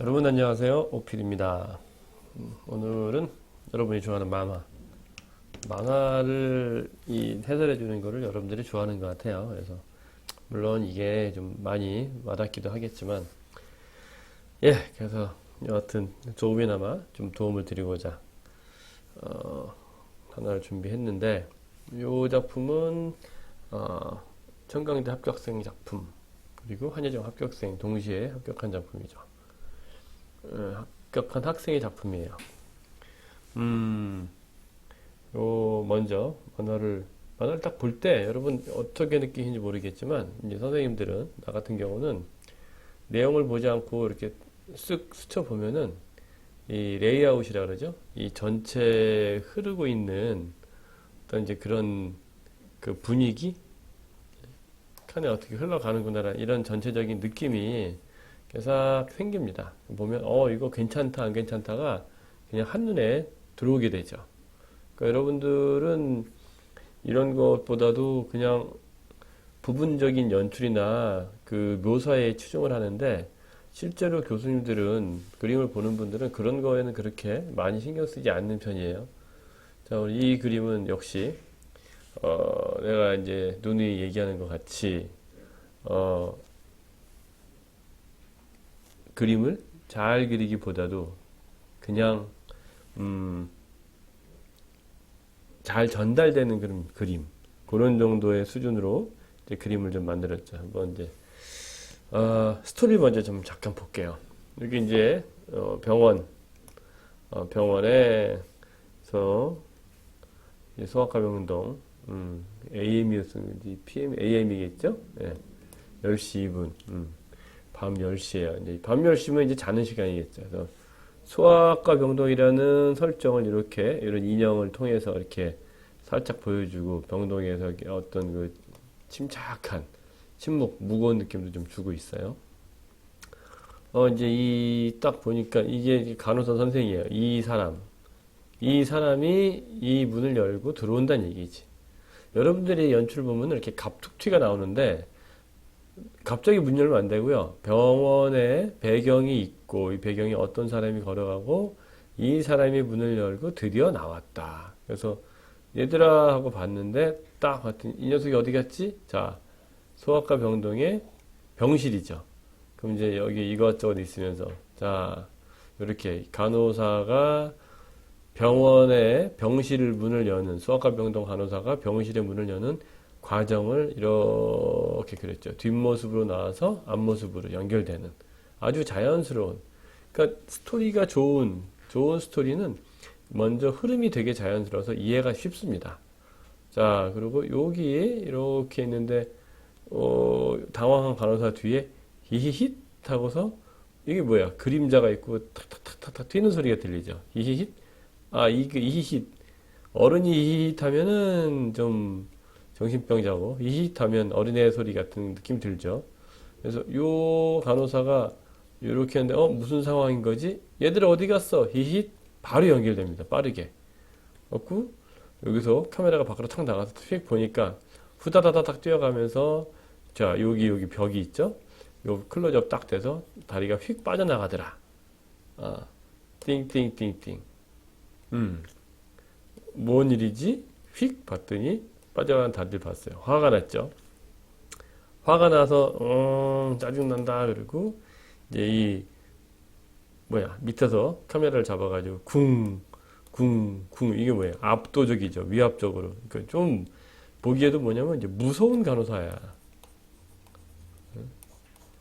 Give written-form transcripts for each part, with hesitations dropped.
여러분 안녕하세요. 오필입니다. 오늘은 여러분이 좋아하는 만화를 해설해 주는 거를 여러분들이 좋아하는 것 같아요. 그래서 물론 이게 좀 많이 와닿기도 하겠지만 그래서 여하튼 조금이나마 좀 도움을 드리고자 하나를 준비했는데, 이 작품은 청강대 합격생 작품 그리고 한예종 합격생 동시에 합격한 작품이죠. 합격한 학생의 작품이에요. 먼저 만화를 딱 볼 때 여러분 어떻게 느끼시는지 모르겠지만, 이제 선생님들은, 나 같은 경우는 내용을 보지 않고 이렇게 쓱 스쳐보면은 이 레이아웃이라 그러죠. 이 전체 흐르고 있는 어떤 이제 그런 그 분위기, 칸에 어떻게 흘러가는구나, 이런 전체적인 느낌이 싹 생깁니다. 보면 이거 괜찮다 안 괜찮다가 그냥 한눈에 들어오게 되죠. 그러니까 여러분들은 이런 것보다도 그냥 부분적인 연출이나 그 묘사에 치중을 하는데, 실제로 교수님들은, 그림을 보는 분들은 그런 거에는 그렇게 많이 신경 쓰지 않는 편이에요. 자, 우리 이 그림은 역시 내가 이제 누누이 얘기하는 것 같이 그림을 잘 그리기보다도 그냥 잘 전달되는 그림, 그런 정도의 수준으로 이제 그림을 좀 만들었죠. 한번 이제 스토리 먼저 좀 잠깐 볼게요. 여기 이제 병원에서 소아과 병동, AM이었는지 PM, AM이겠죠? 예, 10시 2분, 밤 10시에요. 이제 밤 10시면 이제 자는 시간이겠죠. 그래서 소아과 병동이라는 설정을 이렇게, 이런 인형을 통해서 이렇게 살짝 보여주고, 병동에서 어떤 그 침착한, 침묵, 무거운 느낌도 좀 주고 있어요. 이제 딱 보니까 이게 간호사 선생이에요. 이 사람이 이 문을 열고 들어온다는 얘기지. 여러분들이 연출 보면 이렇게 갑툭튀가 나오는데, 갑자기 문 열면 안 되고요. 병원에 배경이 있고, 이 배경에 어떤 사람이 걸어가고, 이 사람이 문을 열고 드디어 나왔다. 그래서 얘들아 하고 봤는데, 딱 봤더니 이 녀석이 어디 갔지? 자, 소아과 병동의 병실이죠. 그럼 이제 여기 이것저것 있으면서, 자, 이렇게 간호사가 병원의 병실 문을 여는, 소아과 병동 간호사가 병실의 문을 여는 과정을 이렇게 그렸죠. 뒷모습으로 나와서 앞모습으로 연결되는 아주 자연스러운. 그러니까 스토리가 좋은 스토리는 먼저 흐름이 되게 자연스러워서 이해가 쉽습니다. 자, 그리고 여기 이렇게 있는데 당황한 간호사 뒤에 히히힛 하고서, 이게 뭐야? 그림자가 있고 탁탁탁탁 튀는 소리가 들리죠. 히히힛. 이게 히히힛. 어른이 히히힛 하면은 좀 정신병자고, 히힛 하면 어린애 소리 같은 느낌 들죠. 그래서 요 간호사가 이렇게 하는데 무슨 상황인 거지? 얘들 어디 갔어? 히힛. 바로 연결됩니다. 빠르게. 그래고 여기서 카메라가 밖으로 탁 나가서 휙 보니까 후다다다닥 뛰어가면서, 자, 여기 벽이 있죠? 요 클로즈업 딱 돼서 다리가 휙 빠져나가더라. 띵띵띵띵. 뭔 일이지? 휙 봤더니 빠져간 다리를 봤어요. 화가 났죠. 화가 나서 짜증난다 그러고, 이제 밑에서 카메라를 잡아가지고 쿵쿵쿵, 이게 뭐예요? 압도적이죠. 위압적으로. 그러니까 좀 보기에도 뭐냐면 이제 무서운 간호사야.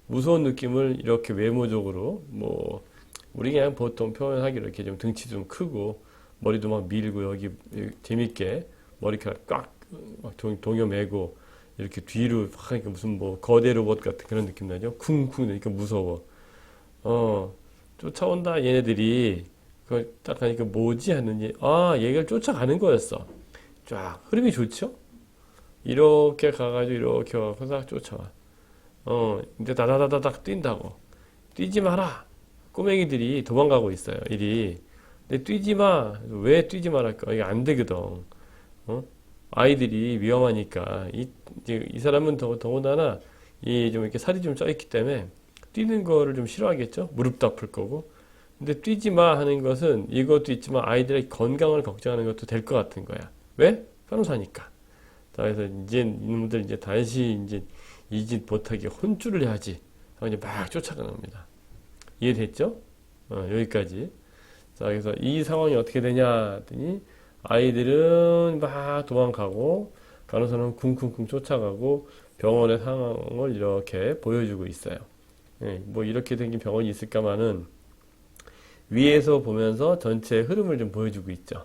무서운 느낌을 이렇게 외모적으로, 우리 그냥 보통 표현하기로 이렇게 좀 등치 좀 크고, 머리도 막 밀고, 여기 재밌게 머리카락 꽉막 동여 매고, 이렇게 뒤로 하니까 무슨 거대 로봇 같은 그런 느낌 나죠? 쿵쿵 그러니까 무서워. 쫓아온다 얘네들이. 그걸 딱 하니까 뭐지 하느니, 얘가 쫓아가는 거였어. 쫙 흐름이 좋죠? 이렇게 가가지고 이렇게 와서 싹 쫓아와. 이제 다다다다닥 뛴다고. 뛰지 마라. 꼬맹이들이 도망가고 있어요. 이리. 근데 뛰지 마. 왜 뛰지 말할까? 이게 안 되거든. 아이들이 위험하니까. 이 사람은 더군다나 좀 이렇게 살이 좀 쪄 있기 때문에 뛰는 거를 좀 싫어하겠죠? 무릎도 아플 거고. 근데 뛰지 마 하는 것은 이것도 있지만 아이들의 건강을 걱정하는 것도 될 것 같은 거야. 왜? 간호사니까. 자, 그래서 이제 이놈들 이제 다시 이제 이 짓 못하게 혼쭐을 해야지. 하고 이제 막 쫓아가는 겁니다. 이해됐죠? 여기까지. 자, 그래서 이 상황이 어떻게 되냐 했더니 아이들은 막 도망가고 간호사는 쿵쿵쿵 쫓아가고 병원의 상황을 이렇게 보여주고 있어요. 예, 뭐 이렇게 생긴 병원이 있을까마는 위에서 보면서 전체 흐름을 좀 보여주고 있죠.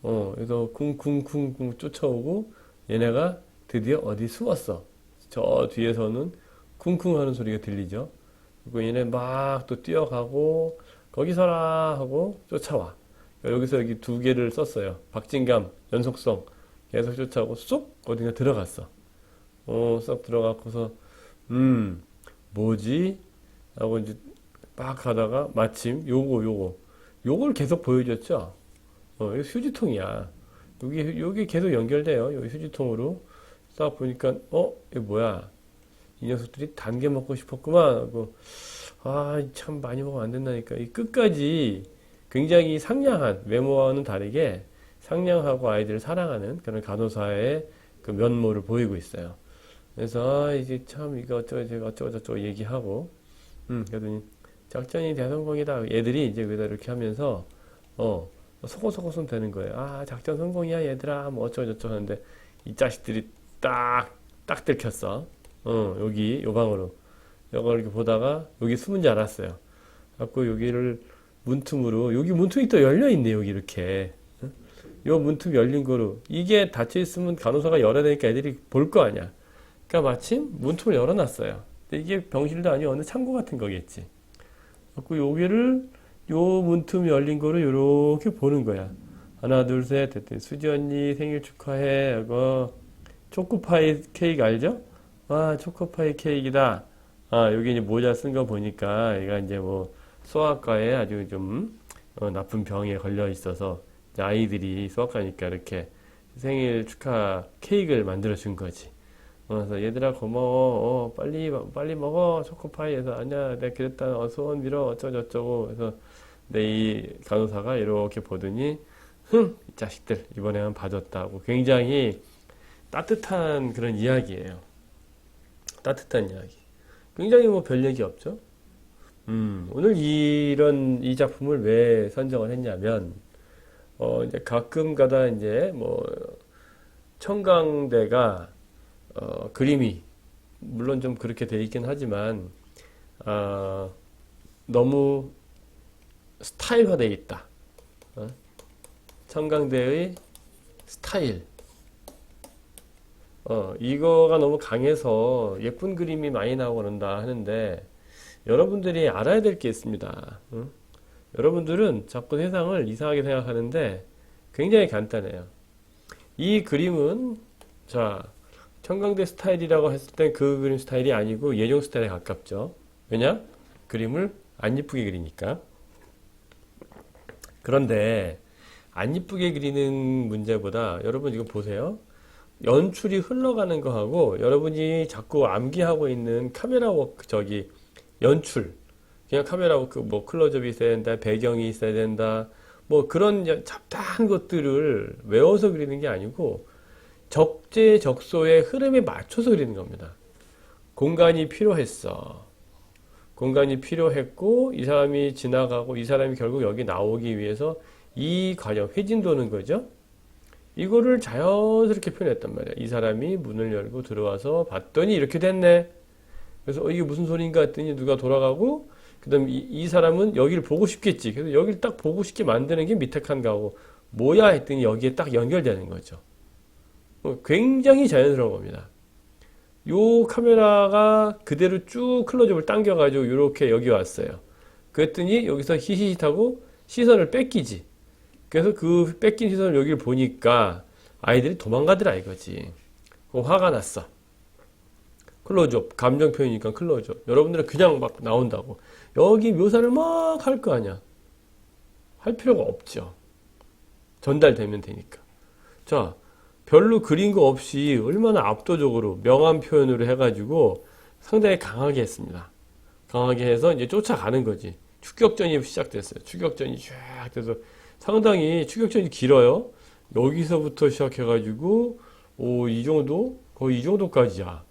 그래서 쿵쿵쿵쿵 쫓아오고 얘네가 드디어 어디 숨었어. 저 뒤에서는 쿵쿵 하는 소리가 들리죠. 그리고 얘네 막 또 뛰어가고 거기 서라 하고 쫓아와. 여기서 여기 두 개를 썼어요. 박진감, 연속성 계속 쫓아오고 쏙 어딘가 들어갔어. 쏙 들어가고서 뭐지? 하고 이제 막 가다가 마침 요걸 계속 보여줬죠. 이거 휴지통이야. 여기 계속 연결돼요. 여기 휴지통으로 싹 보니까 이게 뭐야? 이 녀석들이 단 게 먹고 싶었구만 하고 참 많이 먹으면 안 된다니까. 이 끝까지 굉장히 상냥한 외모와는 다르게 상냥하고 아이들을 사랑하는 그런 간호사의 그 면모를 보이고 있어요. 그래서 이제 참 이거 어쩌고 얘기하고 그러더니 작전이 대성공이다. 애들이 이제 이렇게 하면서 소곤소곤 되는 거예요. 작전 성공이야 얘들아 뭐 어쩌고저쩌고 하는데 이 자식들이 딱 들켰어. 여기 요 방으로 이걸 이렇게 보다가 여기 숨은 줄 알았어요. 갖고 여기를 문틈으로 여기 문틈이 또 열려 있네. 여기 이렇게 요 문틈 열린 거로 이게 닫혀 있으면 간호사가 열어야 되니까 애들이 볼 거 아니야. 그러니까 마침 문틈을 열어놨어요. 근데 이게 병실도 아니고 어느 창고 같은 거겠지. 갖고 여기를 요 문틈 열린 거로 이렇게 보는 거야. 하나 둘 셋 했더니 수지 언니 생일 축하해 하고 초코파이 케이크 알죠? 초코파이 케이크다. 여기 이제 모자 쓴 거 보니까 얘가 이제 뭐 소아과에 아주 좀 나쁜 병에 걸려 있어서 이제 아이들이 소아과니까 이렇게 생일 축하 케이크를 만들어 준 거지. 그래서 얘들아 고마워. 빨리 먹어 초코파이. 해서 아니야 내가 그랬다. 소원 빌어 어쩌고저쩌고. 그래서 이 간호사가 이렇게 보더니 이 자식들 이번에는 봐줬다고 굉장히 따뜻한 그런 이야기예요. 따뜻한 이야기. 굉장히 뭐 별 얘기 없죠. 오늘 이 작품을 왜 선정을 했냐면, 이제 가끔 가다 이제 뭐, 청강대가, 그림이, 물론 좀 그렇게 돼 있긴 하지만, 너무 스타일화 돼 있다. 청강대의 스타일. 이거가 너무 강해서 예쁜 그림이 많이 나오고 그런다 하는데 여러분들이 알아야 될 게 있습니다. 여러분들은 자꾸 세상을 이상하게 생각하는데 굉장히 간단해요. 이 그림은 청강대 스타일이라고 했을 땐 그 그림 스타일이 아니고 예종 스타일에 가깝죠. 왜냐? 그림을 안 이쁘게 그리니까. 그런데 안 이쁘게 그리는 문제보다 여러분 이거 보세요. 연출이 흘러가는 거하고 여러분이 자꾸 암기하고 있는 카메라 워크 연출 그냥 카메라 워크 뭐 클로즈업이 있어야 된다 배경이 있어야 된다 뭐 그런 잡다한 것들을 외워서 그리는 게 아니고 적재적소의 흐름에 맞춰서 그리는 겁니다. 공간이 필요했고 이 사람이 지나가고 이 사람이 결국 여기 나오기 위해서 이 과정 회진 도는 거죠. 이거를 자연스럽게 표현했단 말이야. 이 사람이 문을 열고 들어와서 봤더니 이렇게 됐네. 그래서 이게 무슨 소린가 했더니 누가 돌아가고 그 다음 이 사람은 여기를 보고 싶겠지. 그래서 여기를 딱 보고 싶게 만드는 게 밑에 칸가고 뭐야 했더니 여기에 딱 연결되는 거죠. 굉장히 자연스러운 겁니다. 요 카메라가 그대로 쭉 클로즈업을 당겨가지고 이렇게 여기 왔어요. 그랬더니 여기서 히히히하고 시선을 뺏기지. 그래서 그 뺏긴 시선을 여기를 보니까 아이들이 도망가더라 이거지. 화가 났어. 클로즈업, 감정 표현이니까 클로즈업. 여러분들은 그냥 막 나온다고. 여기 묘사를 막 할 거 아니야. 할 필요가 없죠. 전달되면 되니까. 자, 별로 그린 거 없이 얼마나 압도적으로 명암 표현으로 해가지고 상당히 강하게 했습니다. 강하게 해서 이제 쫓아가는 거지. 추격전이 시작됐어요. 추격전이 쫙 돼서 상당히 추격전이 길어요. 여기서부터 시작해가지고, 이 정도? 거의 이 정도까지야.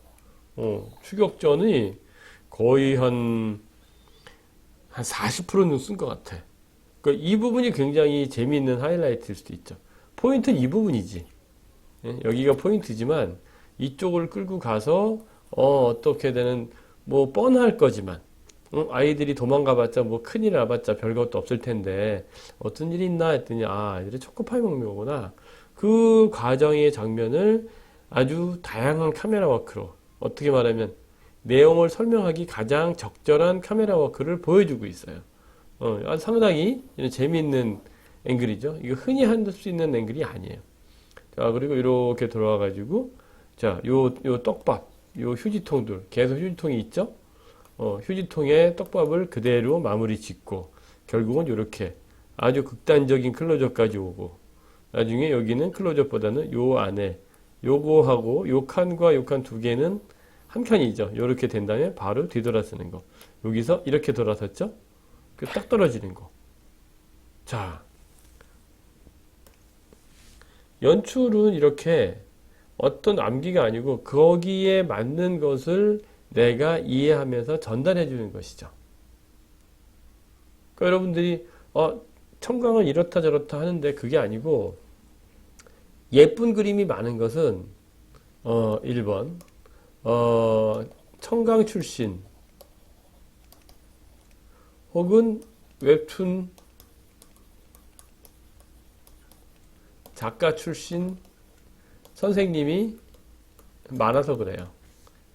추격전이 거의 한 40%는 쓴 것 같아. 그러니까 이 부분이 굉장히 재미있는 하이라이트일 수도 있죠. 포인트는 이 부분이지. 예? 여기가 포인트지만 이쪽을 끌고 가서 어떻게 되는 뭐 뻔할 거지만 아이들이 도망가봤자 뭐 큰일 나봤자 별것도 없을 텐데 어떤 일이 있나 했더니 아이들이 초코파이 먹는 거구나. 그 과정의 장면을 아주 다양한 카메라 워크로 어떻게 말하면 내용을 설명하기 가장 적절한 카메라 워크를 보여주고 있어요. 상당히 재미있는 앵글이죠. 이거 흔히 할 수 있는 앵글이 아니에요. 자, 그리고 이렇게 돌아와가지고, 자, 요 떡밥, 요 휴지통들, 계속 휴지통이 있죠? 휴지통에 떡밥을 그대로 마무리 짓고, 결국은 이렇게 아주 극단적인 클로즈업까지 오고, 나중에 여기는 클로즈업보다는 요 안에, 요거하고 요 칸과 요 칸 두 개는 한 칸이죠. 요렇게 된 다음에 바로 뒤돌아 쓰는 거. 여기서 이렇게 돌아섰죠? 딱 떨어지는 거. 자, 연출은 이렇게 어떤 암기가 아니고 거기에 맞는 것을 내가 이해하면서 전달해 주는 것이죠. 그러니까 여러분들이 청강은 이렇다 저렇다 하는데 그게 아니고 예쁜 그림이 많은 것은 1번 청강 출신 혹은 웹툰 작가 출신 선생님이 많아서 그래요.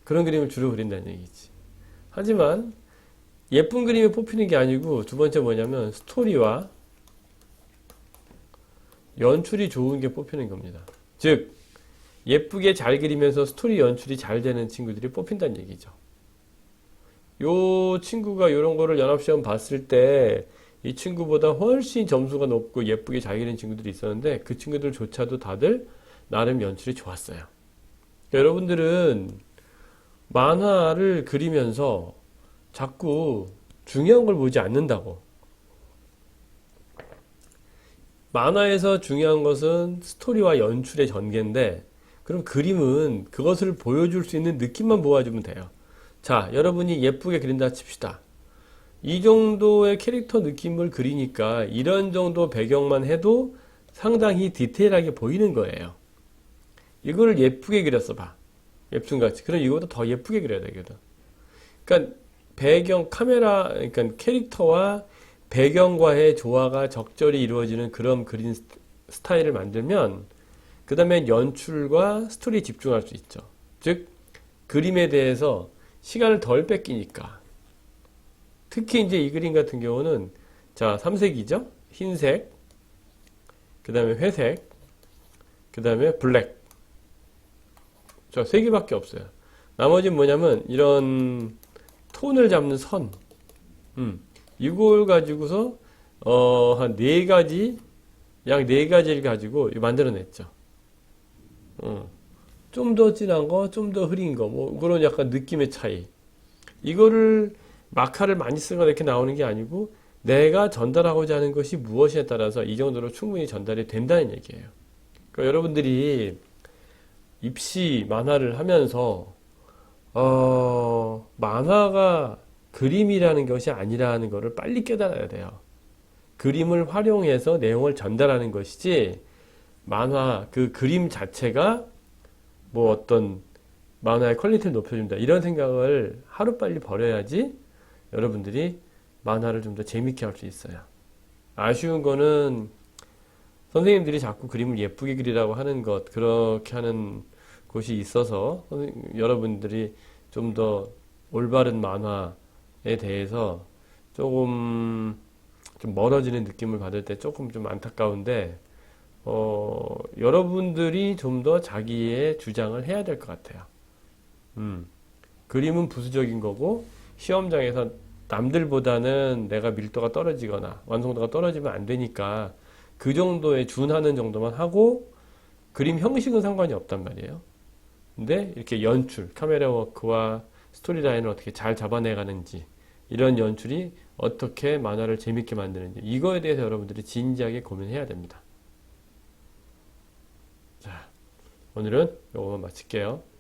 그런 그림을 주로 그린다는 얘기지. 하지만 예쁜 그림이 뽑히는 게 아니고 두 번째 뭐냐면 스토리와 연출이 좋은 게 뽑히는 겁니다. 즉 예쁘게 잘 그리면서 스토리 연출이 잘 되는 친구들이 뽑힌다는 얘기죠. 요 친구가 이런 거를 연합시험 봤을 때 이 친구보다 훨씬 점수가 높고 예쁘게 잘 그리는 친구들이 있었는데 그 친구들조차도 다들 나름 연출이 좋았어요. 그러니까 여러분들은 만화를 그리면서 자꾸 중요한 걸 보지 않는다고. 만화에서 중요한 것은 스토리와 연출의 전개인데 그럼 그림은 그것을 보여줄 수 있는 느낌만 모아주면 돼요. 자, 여러분이 예쁘게 그린다 칩시다. 이 정도의 캐릭터 느낌을 그리니까 이런 정도 배경만 해도 상당히 디테일하게 보이는 거예요. 이걸 예쁘게 그렸어 봐. 웹툰같이. 그럼 이거보다 더 예쁘게 그려야 되거든. 그러니까 배경, 카메라, 그러니까 캐릭터와 배경과의 조화가 적절히 이루어지는 그런 그린 스타일을 만들면 그 다음에 연출과 스토리에 집중할 수 있죠. 즉 그림에 대해서 시간을 덜 뺏기니까. 특히 이제 이 그림 같은 경우는 자, 삼색이죠. 흰색, 그 다음에 회색, 그 다음에 블랙. 저 세 개밖에 없어요. 나머지는 뭐냐면 이런 톤을 잡는 선. 이걸 가지고서 한 네 가지, 약 네 가지를 가지고 만들어냈죠. 좀 더 진한 거, 좀 더 흐린 거, 뭐 그런 약간 느낌의 차이. 이거를 마카를 많이 쓰거나 이렇게 나오는 게 아니고 내가 전달하고자 하는 것이 무엇에 따라서 이 정도로 충분히 전달이 된다는 얘기예요. 그러니까 여러분들이 입시 만화를 하면서 만화가 그림이라는 것이 아니라는 것을 빨리 깨달아야 돼요. 그림을 활용해서 내용을 전달하는 것이지 만화 그 그림 자체가 뭐 어떤 만화의 퀄리티를 높여준다 이런 생각을 하루빨리 버려야지 여러분들이 만화를 좀 더 재밌게 할 수 있어요. 아쉬운 거는 선생님들이 자꾸 그림을 예쁘게 그리라고 하는 것, 그렇게 하는 곳이 있어서 여러분들이 좀 더 올바른 만화에 대해서 조금 좀 멀어지는 느낌을 받을 때 조금 좀 안타까운데 여러분들이 좀 더 자기의 주장을 해야 될 것 같아요. 그림은 부수적인 거고 시험장에서 남들보다는 내가 밀도가 떨어지거나 완성도가 떨어지면 안 되니까 그 정도에 준하는 정도만 하고 그림 형식은 상관이 없단 말이에요. 근데 이렇게 연출, 카메라 워크와 스토리라인을 어떻게 잘 잡아내가는지 이런 연출이 어떻게 만화를 재밌게 만드는지 이거에 대해서 여러분들이 진지하게 고민해야 됩니다. 자, 오늘은 이거만 마칠게요.